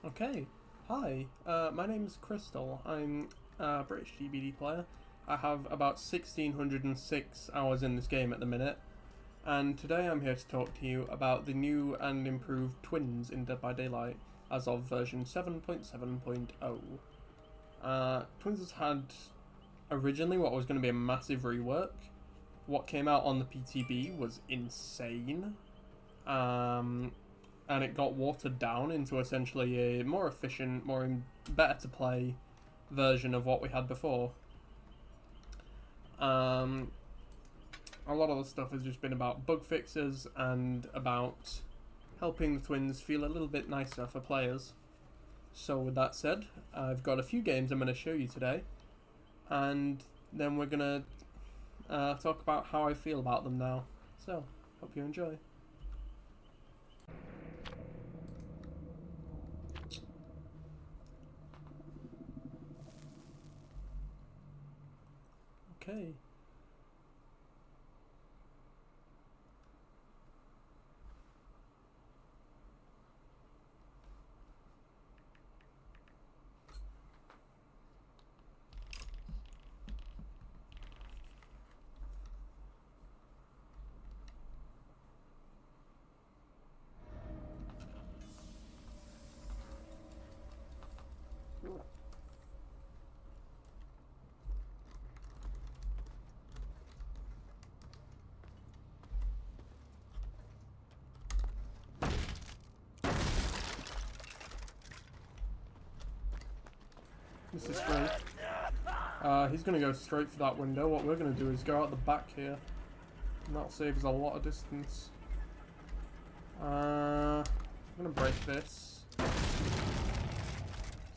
Okay, hi, my name's Crystal. I'm a British GBD player. I have about 1606 hours in this game at the minute, and today I'm here to talk to you about the new and improved Twins in Dead by Daylight as of version 7.7.0. Twins has had originally what was going to be a massive rework. What came out on the PTB was insane. And it got watered down into essentially a more efficient, better to play version of what we had before. A lot of the stuff has just been about bug fixes and about helping the Twins feel a little bit nicer for players. So with that said, I've got a few games I'm going to show you today, and then we're going to talk about how I feel about them now. So, hope you enjoy. Okay. This is free. He's going to go straight for that window. What we're going to do is go out the back here. And that'll save us a lot of distance. I'm going to break this.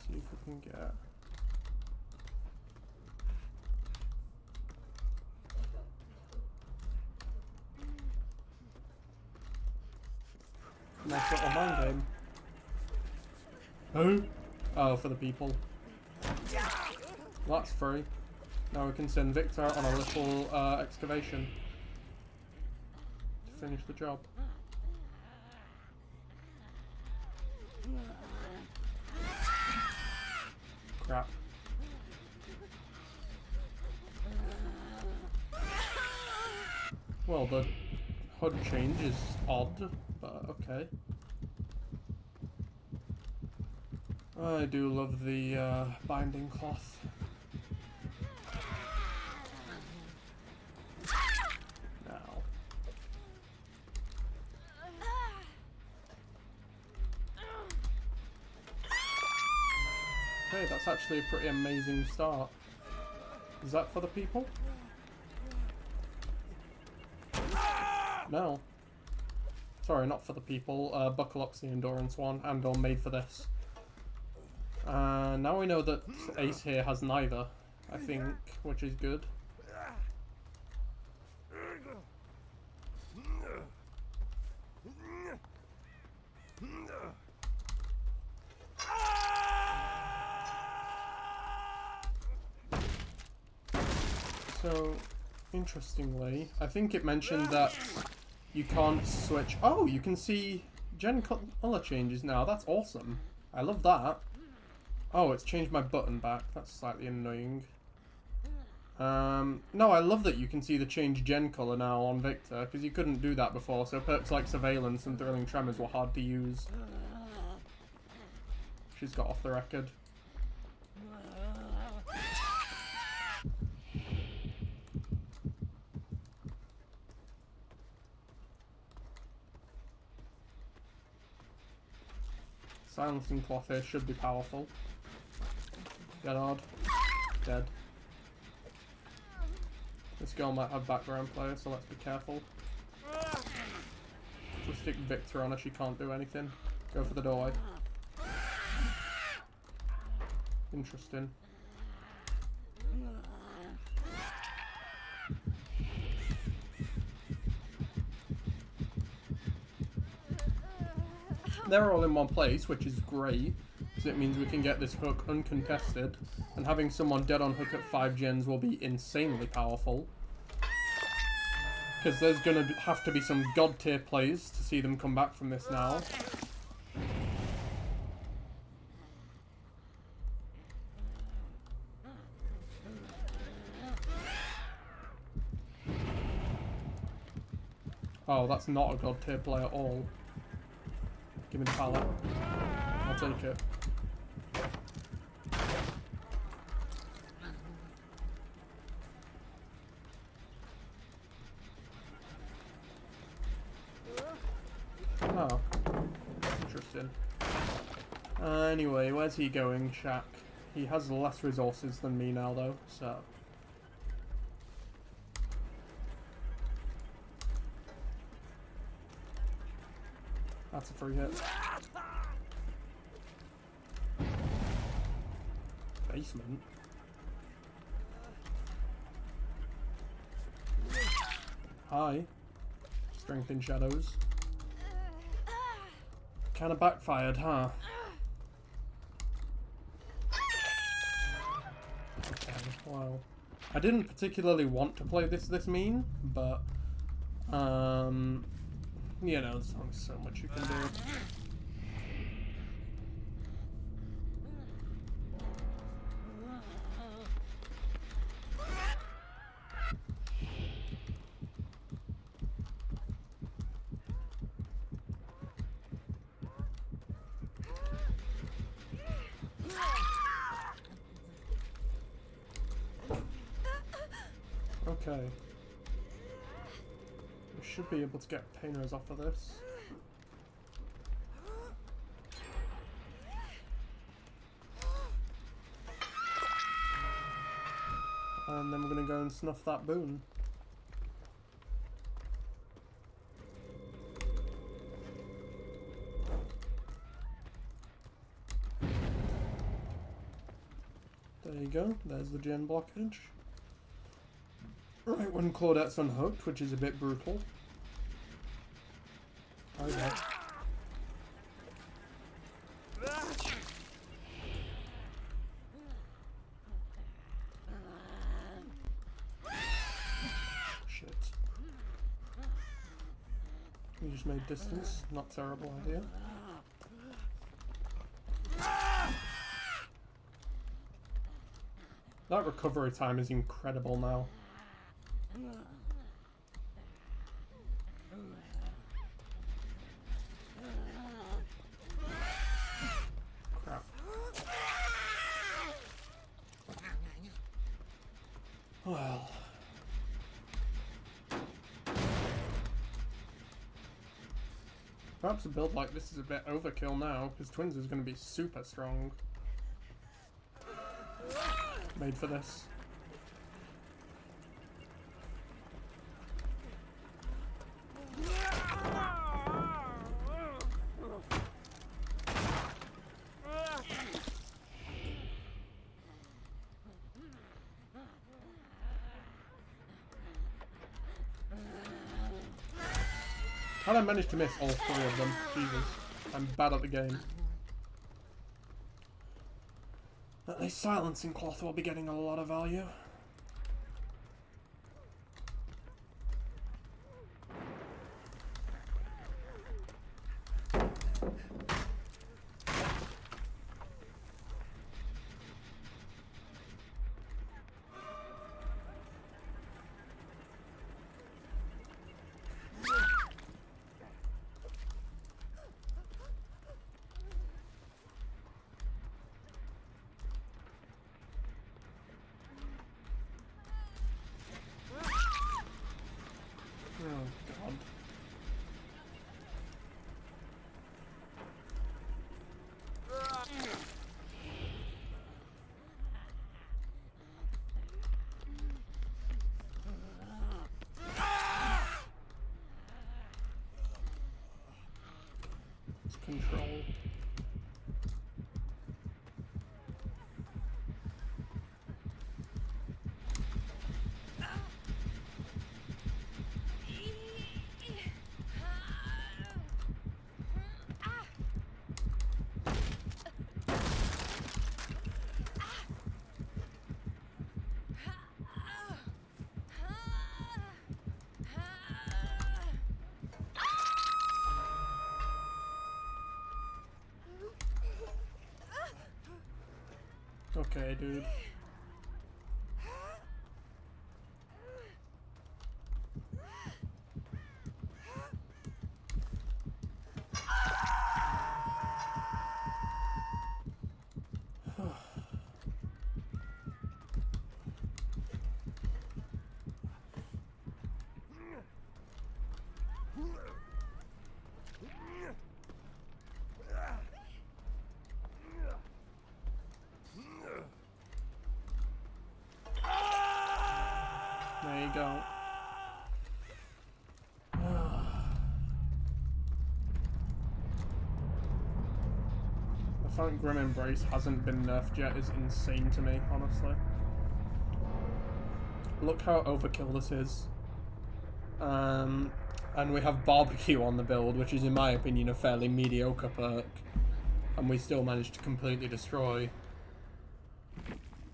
See if we can get... Nice little mind game. Who? Oh, for the people. That's free. Now we can send Victor on a little excavation to finish the job. Crap. Well, the HUD change is odd, but okay. I do love the binding cloth. Now. Okay, that's actually a pretty amazing start. Is that for the people? No. Sorry, not for the people. Buckle up's the endurance one, and or made for this. Now we know that Ace here has neither, I think, which is good. So, interestingly, I think it mentioned that you can't switch... Oh, you can see gen color changes now. That's awesome. I love that. Oh, it's changed my button back. That's slightly annoying. No, I love that you can see the change gen color now on Victor, because you couldn't do that before, so perks like Surveillance and Thrilling Tremors were hard to use. She's got off the record. Silencing cloth here should be powerful. Gerard. Dead. This girl might have background player, so let's be careful. We'll stick Victor on her, she can't do anything. Go for the doorway. Interesting. They're all in one place, which is great, because it means we can get this hook uncontested, and having someone dead on hook at 5 gens will be insanely powerful. Because there's going to have to be some god tier plays to see them come back from this now. Oh, that's not a god tier play at all. Give me the pallet. I'll take it. Oh. Interesting. Anyway, where's he going, Shaq? He has less resources than me now, though, so... That's a free hit. Basement? Hi. Strength in shadows. Kinda backfired, huh? Okay, well... I didn't particularly want to play this mean, but... You know, there's only so much you can do. Okay. We should be able to get painters off of this. And then we're going to go and snuff that boon. There you go, there's the gen blockage. Right when Claudette's unhooked, which is a bit brutal. Oh yeah. Shit. We just made distance, not terrible idea. That recovery time is incredible now. Crap. Well. Perhaps a build like this is a bit overkill now, because Twins is going to be super strong. Made for this. How did I manage to miss all three of them? Jesus. I'm bad at the game. At least silencing cloth will be getting a lot of value. Control. Okay, dude. you go. The fact Grim Embrace hasn't been nerfed yet is insane to me, honestly. Look how overkill this is. And we have Barbecue on the build, which is in my opinion a fairly mediocre perk. And we still managed to completely destroy.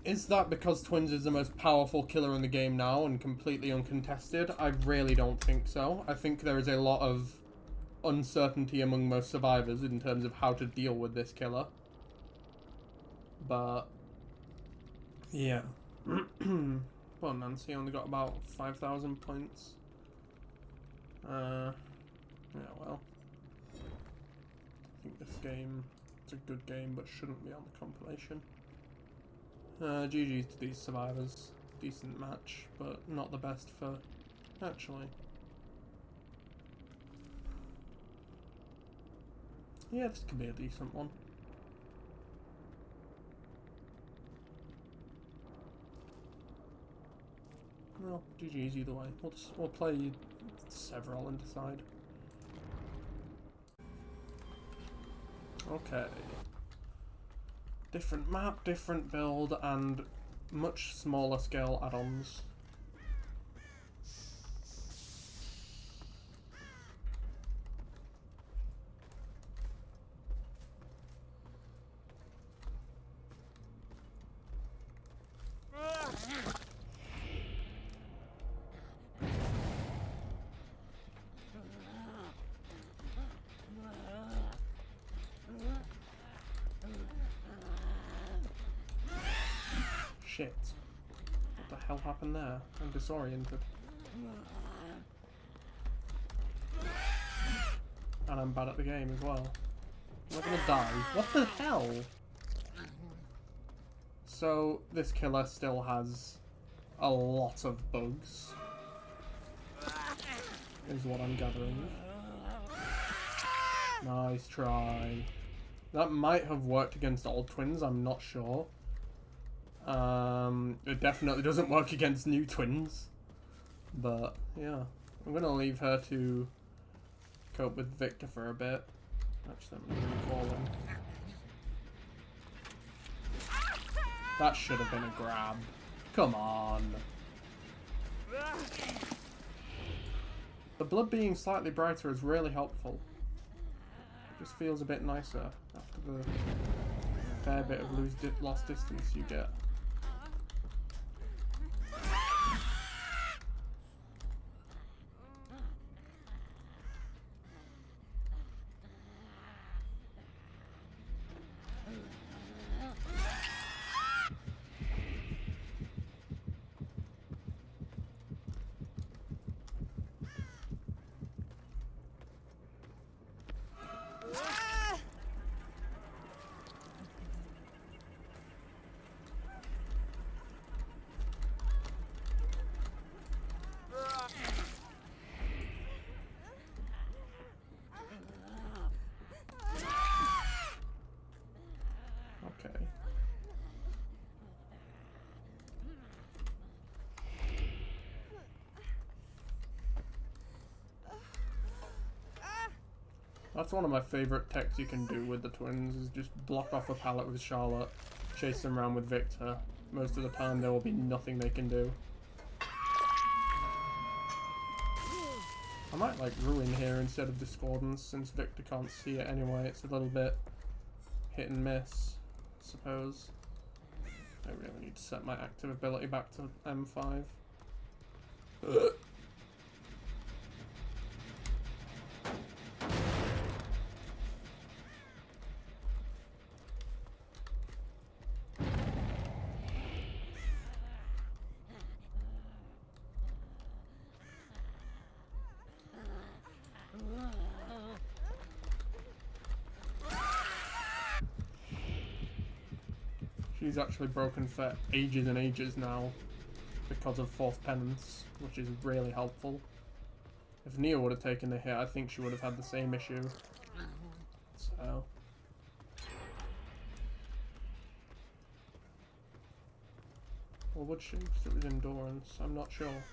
Is that because Twins is the most powerful killer in the game now and completely uncontested? I really don't think so. I think there is a lot of uncertainty among most survivors in terms of how to deal with this killer. But yeah. Well, Nancy only got about 5,000 points. Yeah, well. I think this game is a good game, but shouldn't be on the compilation. GG's to these survivors. Decent match, but not the best for... Actually. Yeah, this could be a decent one. Well, GG's either way. We'll play several and decide. Okay. Different map, different build, and much smaller scale add-ons. Shit. What the hell happened there? I'm disoriented. And I'm bad at the game as well. Am I gonna die? What the hell? So, this killer still has a lot of bugs. Is what I'm gathering. Nice try. That might have worked against old Twins, I'm not sure. It definitely doesn't work against new Twins. But, yeah. I'm gonna leave her to cope with Victor for a bit. Actually, I'm gonna recall him. That should have been a grab. Come on. The blood being slightly brighter is really helpful. It just feels a bit nicer after the fair bit of lost distance you get. Okay. That's one of my favourite techs you can do with the Twins, is just block off a pallet with Charlotte, chase them around with Victor. Most of the time there will be nothing they can do. I might like Ruin here instead of Discordance, since Victor can't see it anyway. It's a little bit hit and miss, I suppose. I really need to set my active ability back to M5. She's actually broken for ages and ages now because of Fourth Penance, which is really helpful. If Nia would have taken the hit, I think she would have had the same issue. So... Or would she? Because it was Endurance. I'm not sure.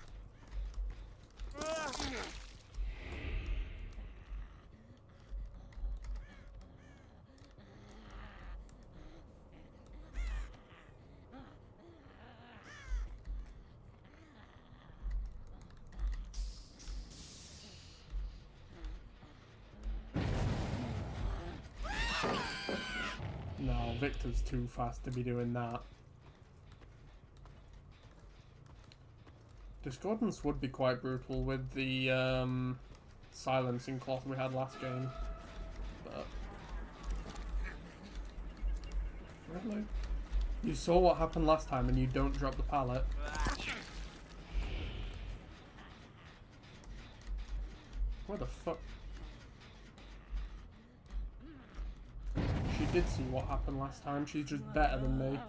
Victor's too fast to be doing that. Discordance would be quite brutal with the silencing cloth we had last game. But really? You saw what happened last time and you don't drop the pallet. What the fuck? She did see what happened last time. She's just better than me.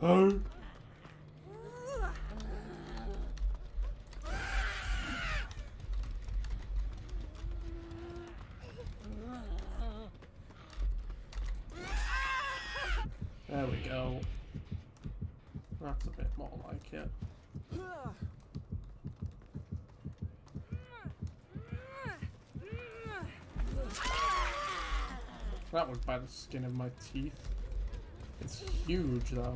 Oh. There we go. That's a bit more like it. That was by the skin of my teeth. It's huge though.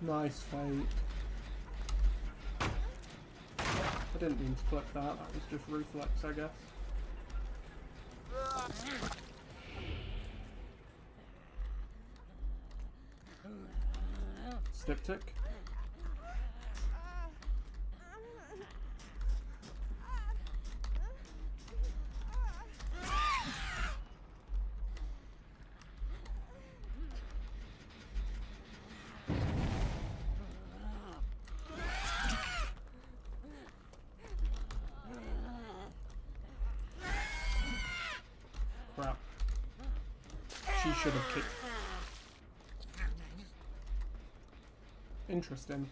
Nice fight. I didn't mean to click that, that was just reflex, I guess. Styptic. Crap. She should have kicked. Interesting.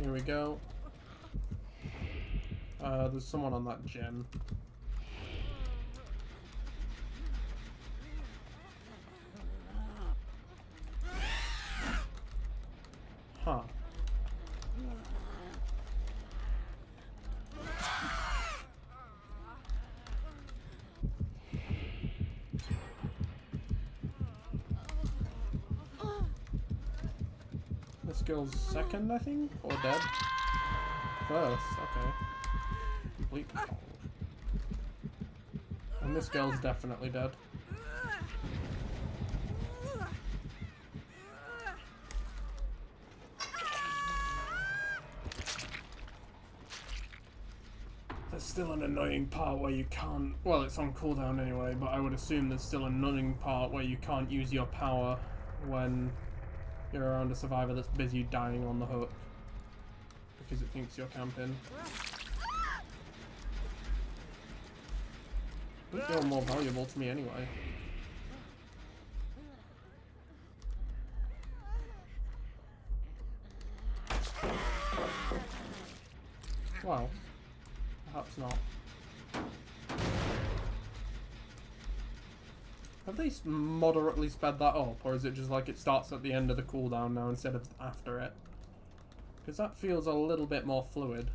Here we go. There's someone on that gem. Huh. This girl's second, I think? Or dead? First, okay. Completely cold. And this girl's definitely dead. There's still an annoying part where you can't... Well, it's on cooldown anyway, but I would assume there's still an annoying part where you can't use your power when you're around a survivor that's busy dying on the hook because it thinks you're camping. I think you're more valuable to me anyway. Well, perhaps not. Have they moderately sped that up, or is it just like it starts at the end of the cooldown now instead of after it? Because that feels a little bit more fluid.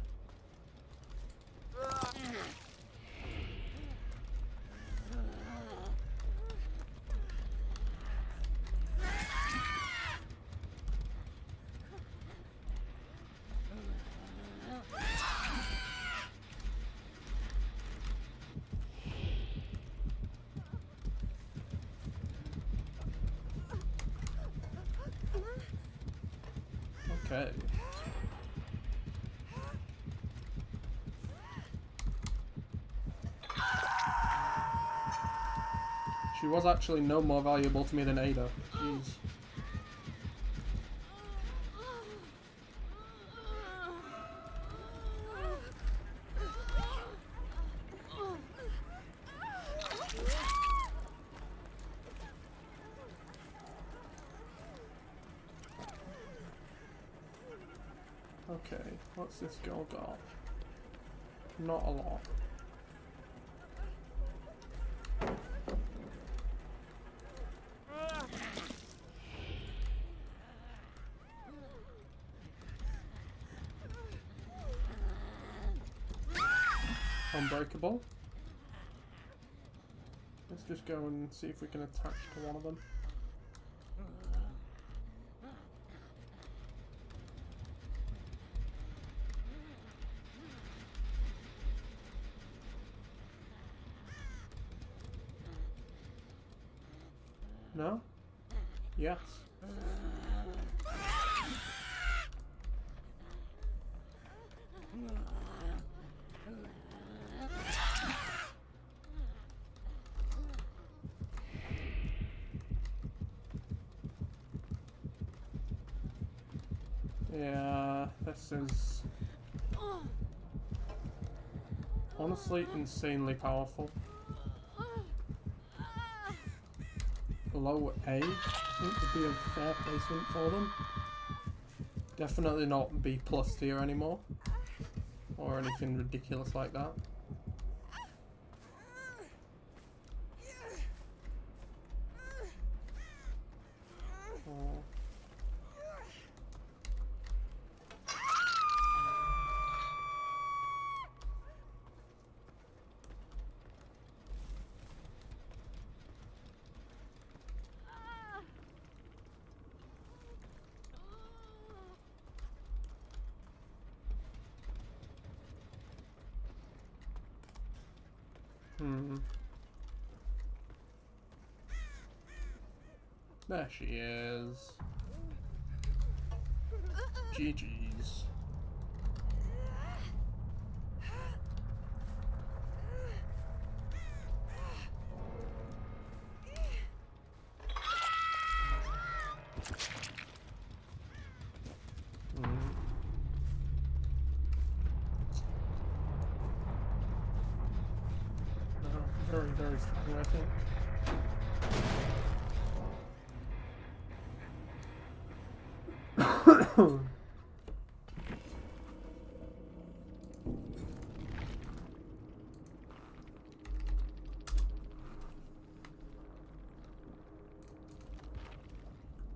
Okay. She was actually no more valuable to me than Ada. Jeez. Okay, what's this girl got? Not a lot. Unbreakable. Let's just go and see if we can attach to one of them. No? Yes. Yeah, this is honestly insanely powerful. Low A, I think would be a fair placement for them. Definitely not B plus tier anymore, or anything ridiculous like that. Oh. There she is. GG's. Very, very strong, I think.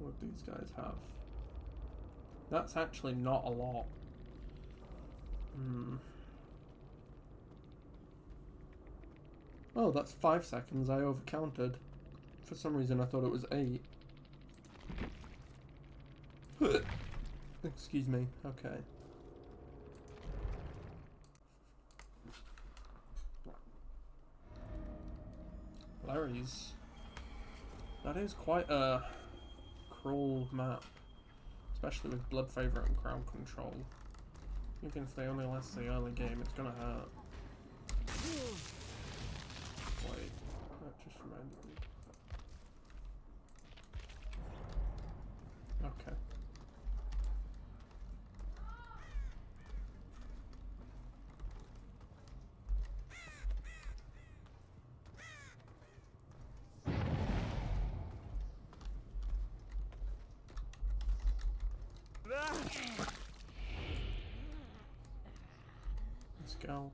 What do these guys have? That's actually not a lot. Oh, that's 5 seconds. I overcounted. For some reason I thought it was 8. Excuse me. Okay. Larry's. That is quite a cruel map. Especially with Blood Favourite and Crowd Control. Even if they only last the early game, it's gonna hurt. Wait, that just reminded me. Let's go.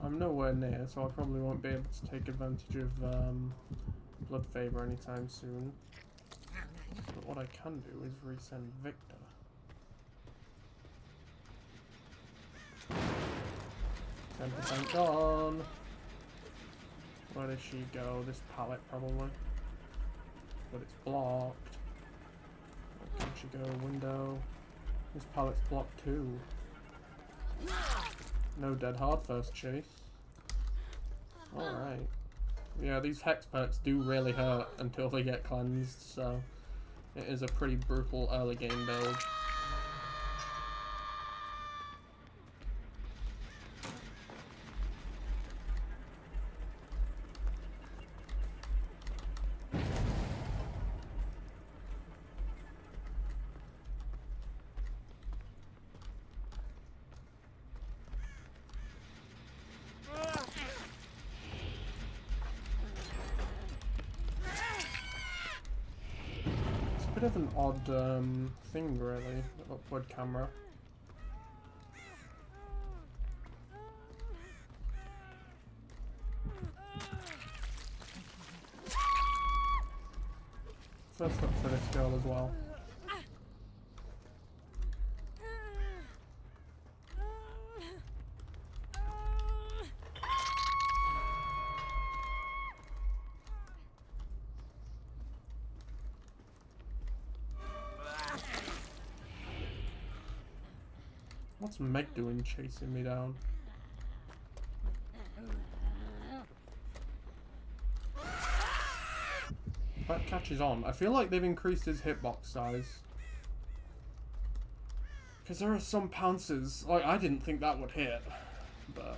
I'm nowhere near, so I probably won't be able to take advantage of Blood Favor anytime soon. But what I can do is resend Victor. 10% gone. Where did she go? This pallet probably. But it's blocked. Where can she go? Window. This pallet's blocked too. No dead hard first chase. Alright. Yeah, these hex perks do really hurt until they get cleansed, so it is a pretty brutal early game build. Bit of an odd thing really, the upward camera. First up for this girl as well. What's Meg doing chasing me down? That catches on. I feel like they've increased his hitbox size. Because there are some pounces, like I didn't think that would hit, but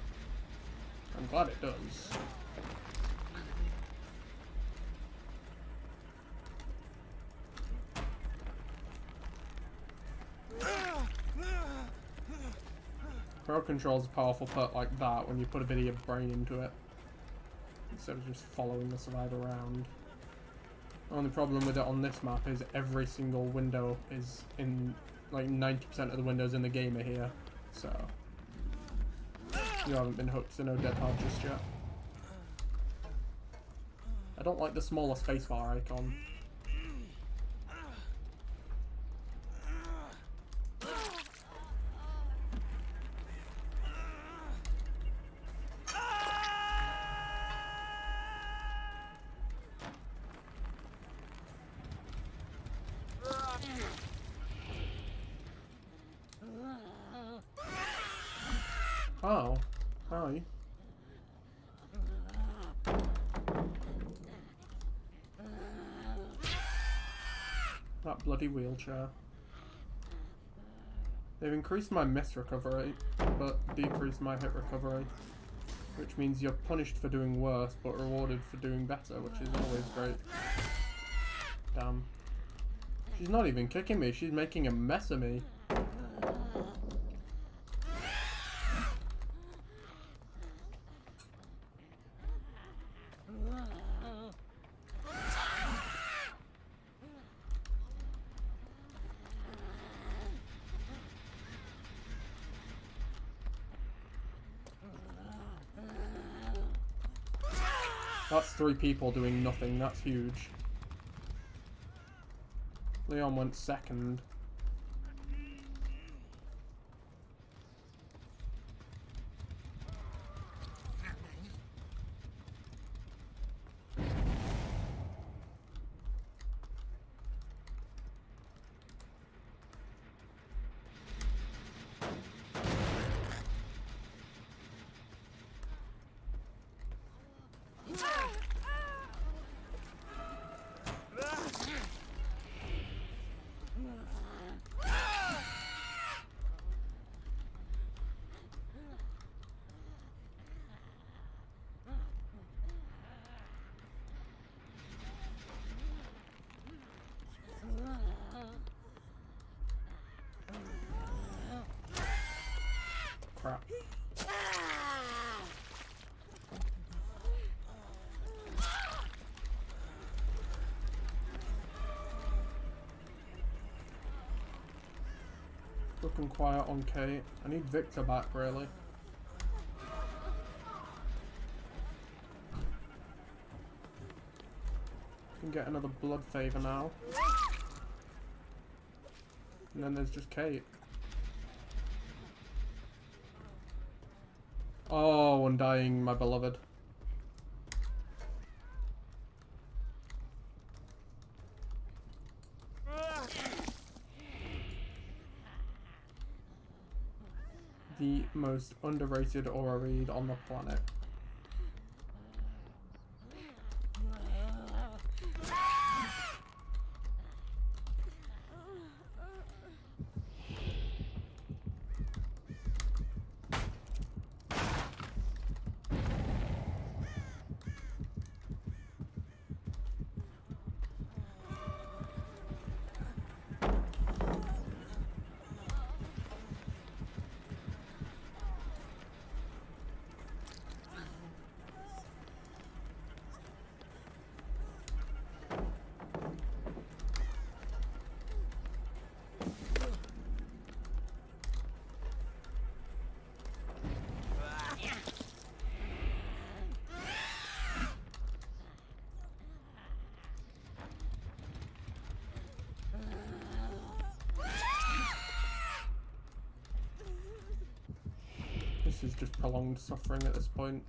I'm glad it does. Crowd control's a powerful perk like that when you put a bit of your brain into it, instead of just following the survivor around. The only problem with it on this map is every single window is in, like 90% of the windows in the game are here, so you haven't been hooked to no dead hard just yet. I don't like the smaller spacebar icon. Oh, hi. That bloody wheelchair. They've increased my miss recovery, but decreased my hit recovery. Which means you're punished for doing worse, but rewarded for doing better, which is always great. Damn. She's not even kicking me, she's making a mess of me. That's 3 people doing nothing, that's huge. Leon went second. Looking quiet on Kate. I need Victor back, really. Can get another blood favor now. And then there's just Kate. Oh, Undying, my beloved. The most underrated aura read on the planet. This is just prolonged suffering at this point.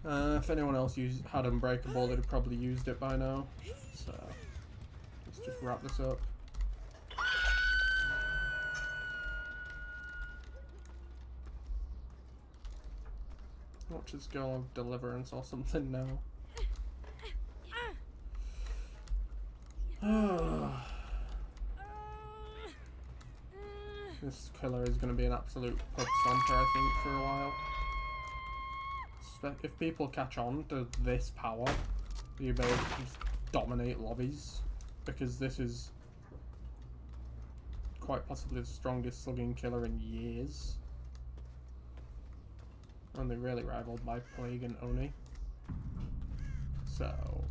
If anyone else had Unbreakable, they'd have probably used it by now. So, let's just wrap this up. Watch this girl have Deliverance or something now. This killer is going to be an absolute pub stomper, I think, for a while. If people catch on to this power, the ability to just dominate lobbies, because this is quite possibly the strongest slugging killer in years. Only really rivaled by Plague and Oni. So,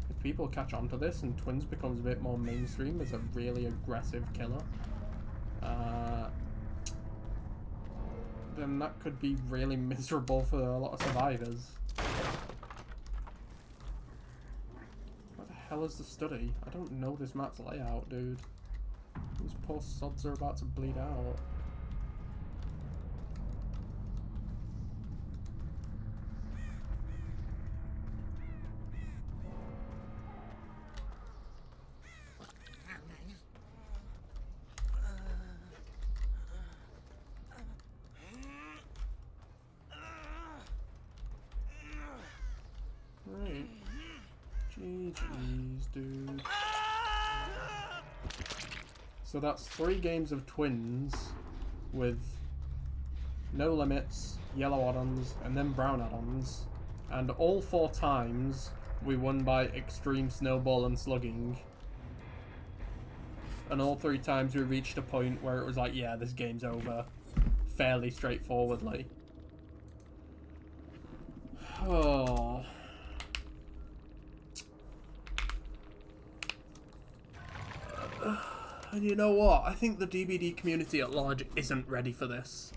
if people catch on to this and Twins becomes a bit more mainstream as a really aggressive killer, then that could be really miserable for a lot of survivors. What the hell is the study? I don't know this map's layout, dude. These poor sods are about to bleed out. Right. GG's, dude. So that's 3 games of Twins with no limits, yellow add-ons, and then brown add-ons. And all 4 times we won by extreme snowball and slugging. And all 3 times we reached a point where it was like, yeah, this game's over. Fairly straightforwardly. Oh. And you know what? I think the DBD community at large isn't ready for this.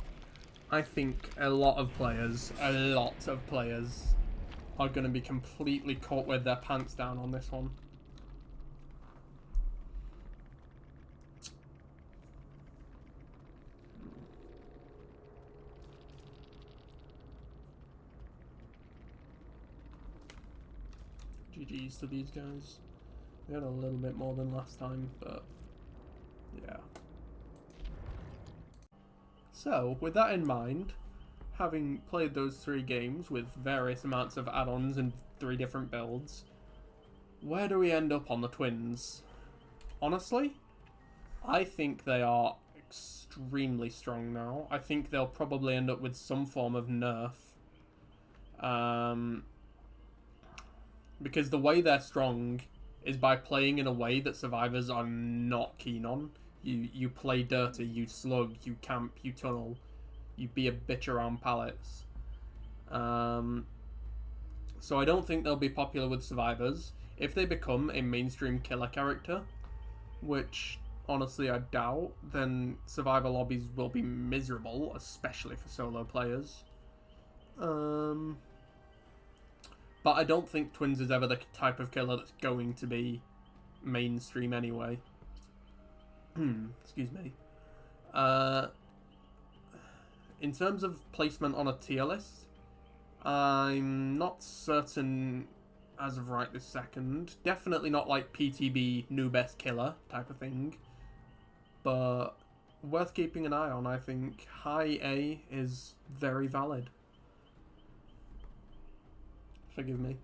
I think a lot of players are going to be completely caught with their pants down on this one. GG's to these guys. They had a little bit more than last time, but yeah. So, with that in mind, having played those 3 games with various amounts of add-ons and 3 different builds, where do we end up on the Twins? Honestly, I think they are extremely strong now. I think they'll probably end up with some form of nerf. Because the way they're strong is by playing in a way that survivors are not keen on. You play dirty, you slug, you camp, you tunnel, you be a bitch around pallets. so I don't think they'll be popular with survivors. If they become a mainstream killer character, which honestly I doubt, then survivor lobbies will be miserable, especially for solo players. But I don't think Twins is ever the type of killer that's going to be mainstream anyway. Excuse me. In terms of placement on a tier list, I'm not certain as of right this second. Definitely not like PTB new best killer type of thing. But worth keeping an eye on. I think high A is very valid. Forgive me.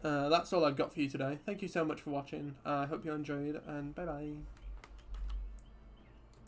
That's all I've got for you today. Thank you so much for watching. I hope you enjoyed, and bye bye.